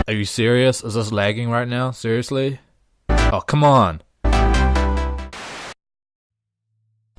Are you serious? Is this lagging right now? Seriously? Oh, come on.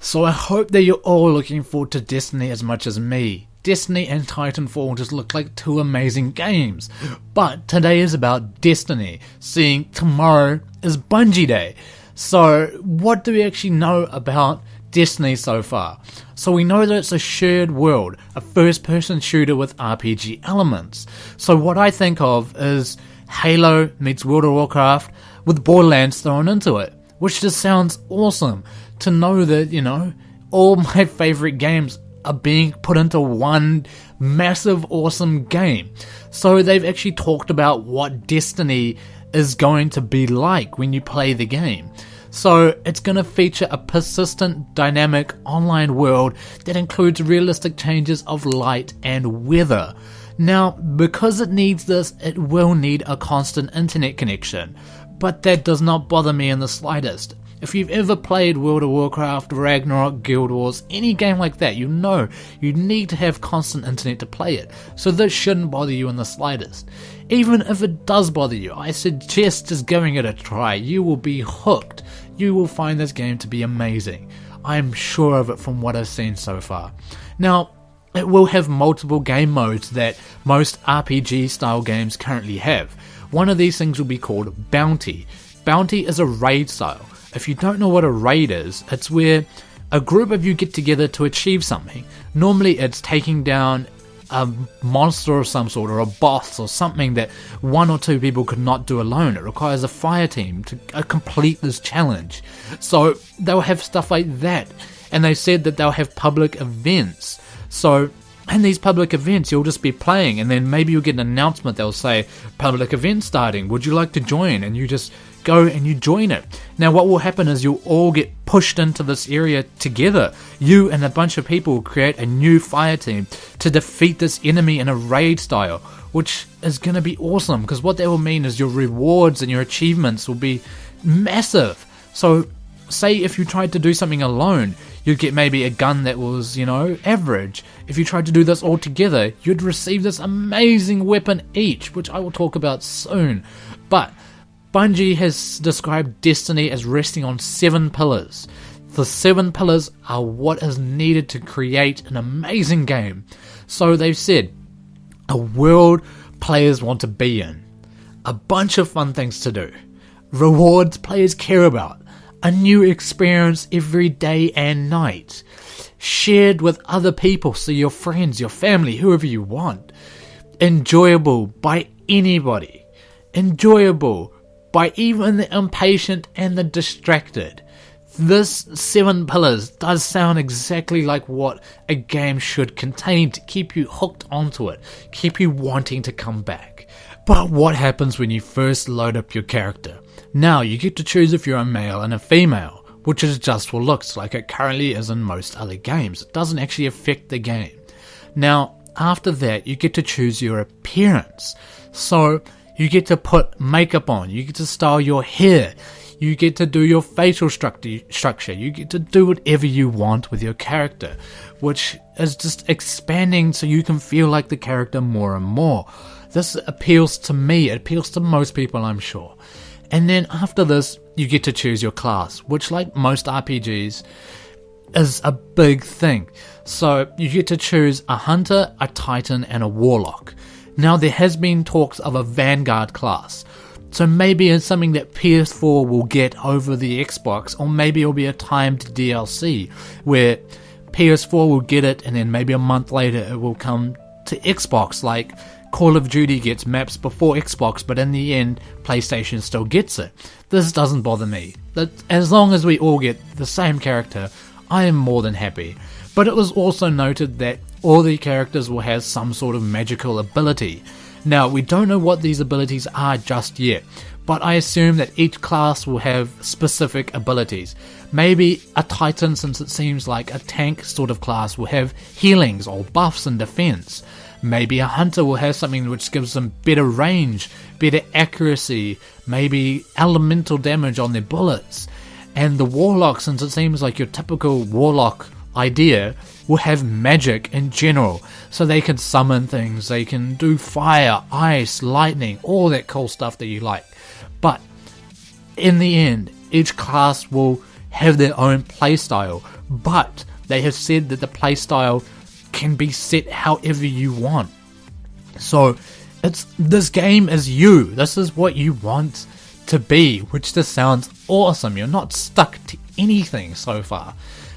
So I hope that you're all looking forward to Destiny as much as me. Destiny and Titanfall just look like two amazing games. But today is about Destiny, seeing tomorrow is Bungie Day. So what do we actually know about Destiny so far? So we know that it's a shared world, a first-person shooter with RPG elements. So what I think of is Halo meets World of Warcraft with Borderlands thrown into it, which just sounds awesome to know that, you know, all my favorite games are being put into one massive awesome game. So they've actually talked about what Destiny is going to be like when you play the game. So it's going to feature a persistent, dynamic online world that includes realistic changes of light and weather. Now, because it needs this, it will need a constant internet connection, but that does not bother me in the slightest. If you've ever played World of Warcraft, Ragnarok, Guild Wars, any game like that, you know you need to have constant internet to play it, so this shouldn't bother you in the slightest. Even if it does bother you, I suggest just giving it a try. You will be hooked. You will find this game to be amazing. I'm sure of it from what I've seen so far. Now, it will have multiple game modes that most RPG style games currently have. One of these things will be called Bounty. Bounty is a raid style. If you don't know what a raid is, it's where a group of you get together to achieve something. Normally it's taking down a monster of some sort, or a boss, or something that one or two people could not do alone. It requires a fire team to complete this challenge. So they'll have stuff like that. And they said that they'll have public events. So in these public events, you'll just be playing, and then maybe you'll get an announcement. They'll say, public event starting, would you like to join? And you just go and you join it. Now what will happen is you'll all get pushed into this area together. You and a bunch of people will create a new fire team to defeat this enemy in a raid style, which is going to be awesome, because what that will mean is your rewards and your achievements will be massive. So say if you tried to do something alone, you'd get maybe a gun that was, you know, average. If you tried to do this all together, you'd receive this amazing weapon each, which I will talk about soon. But Bungie has described Destiny as resting on 7 pillars. The 7 pillars are what is needed to create an amazing game. So they've said, a world players want to be in, a bunch of fun things to do, rewards players care about, a new experience every day and night, shared with other people, so your friends, your family, whoever you want, enjoyable by anybody, enjoyable by even the impatient and the distracted. This 7 pillars does sound exactly like what a game should contain to keep you hooked onto it, keep you wanting to come back. But what happens when you first load up your character? Now you get to choose if you're a male and a female, which is just for looks, like it currently is in most other games. It doesn't actually affect the game. Now, after that, you get to choose your appearance. So you get to put makeup on, you get to style your hair, you get to do your facial structure, you get to do whatever you want with your character, which is just expanding so you can feel like the character more and more. This appeals to me, it appeals to most people, I'm sure. And then after this, you get to choose your class, which, like most RPGs, is a big thing. So you get to choose a hunter, a titan, and a warlock. Now there has been talks of a vanguard class, so maybe it's something that PS4 will get over the Xbox, or maybe it'll be a timed DLC where PS4 will get it and then maybe a month later it will come to Xbox, like Call of Duty gets maps before Xbox, but in the end PlayStation still gets it. This doesn't bother me. As long as we all get the same character, I am more than happy. But it was also noted that all the characters will have some sort of magical ability. Now, we don't know what these abilities are just yet, but I assume that each class will have specific abilities. Maybe a Titan, since it seems like a tank sort of class, will have healings or buffs and defense. Maybe a hunter will have something which gives them better range, better accuracy, maybe elemental damage on their bullets. And the warlock, since it seems like your typical warlock idea, will have magic in general. So they can summon things, they can do fire, ice, lightning, all that cool stuff that you like. But in the end, each class will have their own playstyle, but they have said that the playstyle can be set however you want. So this game is you. This is what you want to be, which just sounds awesome. You're not stuck to anything so far.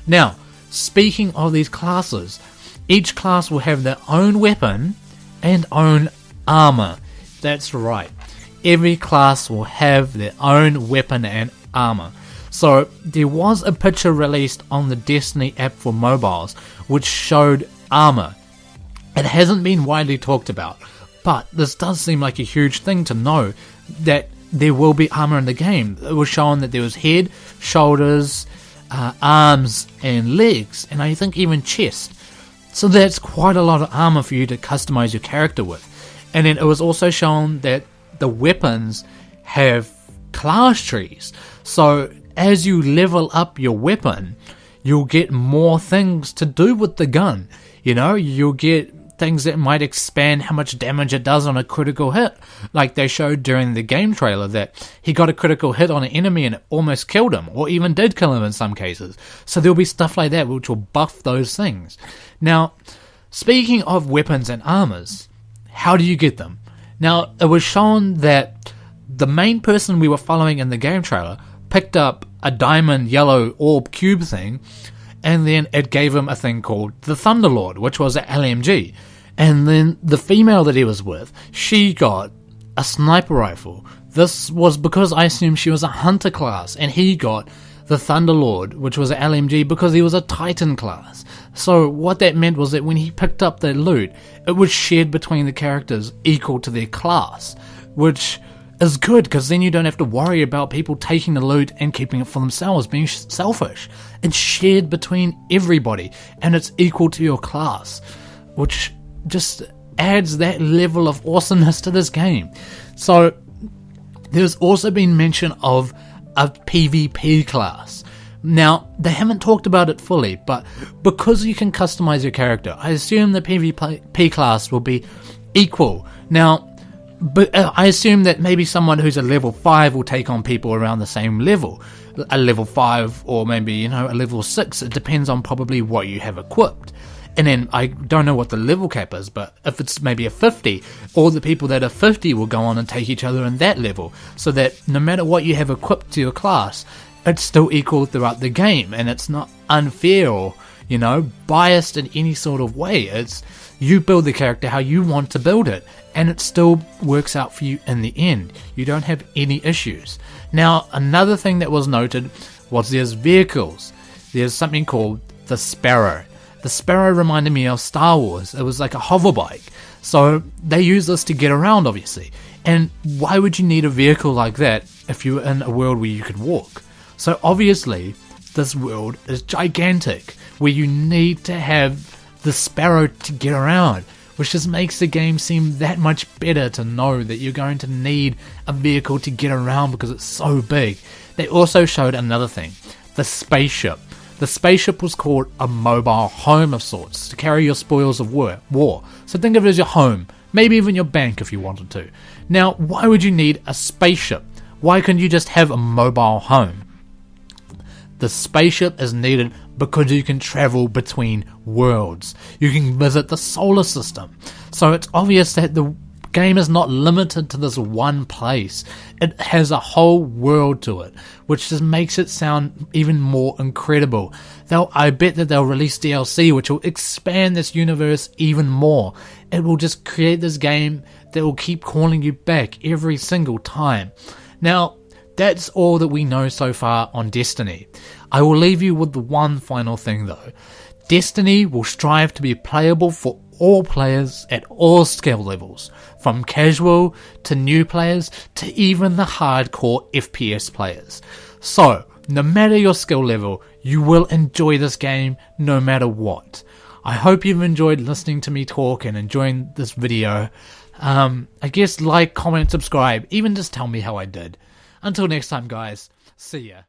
Now, speaking of these classes, each class will have their own weapon and own armor. That's right. Every class will have their own weapon and armor. So there was a picture released on the Destiny app for mobiles which showed armor. It hasn't been widely talked about, but this does seem like a huge thing to know that there will be armor in the game. It was shown that there was head, shoulders, arms and legs, and I think even chest. So that's quite a lot of armor for you to customize your character with. And then it was also shown that the weapons have class trees. So as you level up your weapon, you'll get more things to do with the gun. You know, you'll get things that might expand how much damage it does on a critical hit. Like they showed during the game trailer that he got a critical hit on an enemy and it almost killed him, or even did kill him in some cases. So there'll be stuff like that which will buff those things. Now, speaking of weapons and armors, how do you get them? Now, it was shown that the main person we were following in the game trailer picked up a diamond yellow orb cube thing, and then it gave him a thing called the Thunderlord, which was an LMG. And then the female that he was with, she got a sniper rifle. This was because I assumed she was a hunter class, and he got the Thunderlord, which was an LMG, because he was a Titan class. So what that meant was that when he picked up that loot, it was shared between the characters equal to their class, which is good, because then you don't have to worry about people taking the loot and keeping it for themselves, being selfish. It's shared between everybody, and it's equal to your class, which just adds that level of awesomeness to this game. So there's also been mention of a PvP class. Now, they haven't talked about it fully, but because you can customize your character, I assume the PvP class will be equal. Now, but I assume that maybe someone who's a level 5 will take on people around the same level. A level 5 or maybe, a level 6. It depends on probably what you have equipped. And then I don't know what the level cap is, but if it's maybe a 50, all the people that are 50 will go on and take each other in that level. So that no matter what you have equipped to your class, it's still equal throughout the game. And it's not unfair or, biased in any sort of way. It's you build the character how you want to build it, and it still works out for you in the end. You don't have any issues. Now, another thing that was noted was there's vehicles. There's something called the Sparrow. The Sparrow reminded me of Star Wars. It was like a hover bike. So they use this to get around, obviously. And why would you need a vehicle like that if you were in a world where you could walk? So obviously, this world is gigantic, where you need to have the Sparrow to get around, which just makes the game seem that much better to know that you're going to need a vehicle to get around because it's so big. They also showed another thing, the spaceship. The spaceship was called a mobile home of sorts, to carry your spoils of war. So think of it as your home, maybe even your bank if you wanted to. Now, why would you need a spaceship? Why couldn't you just have a mobile home? The spaceship is needed because you can travel between worlds. You can visit the solar system. So it's obvious that the game is not limited to this one place. It has a whole world to it, which just makes it sound even more incredible. I bet that they'll release DLC which will expand this universe even more. It will just create this game that will keep calling you back every single time. Now, that's all that we know so far on Destiny. I will leave you with the one final thing though. Destiny will strive to be playable for all players at all skill levels, from casual to new players to even the hardcore FPS players. So, no matter your skill level, you will enjoy this game no matter what. I hope you've enjoyed listening to me talk and enjoying this video. I guess like, comment, subscribe, even just tell me how I did. Until next time guys, see ya.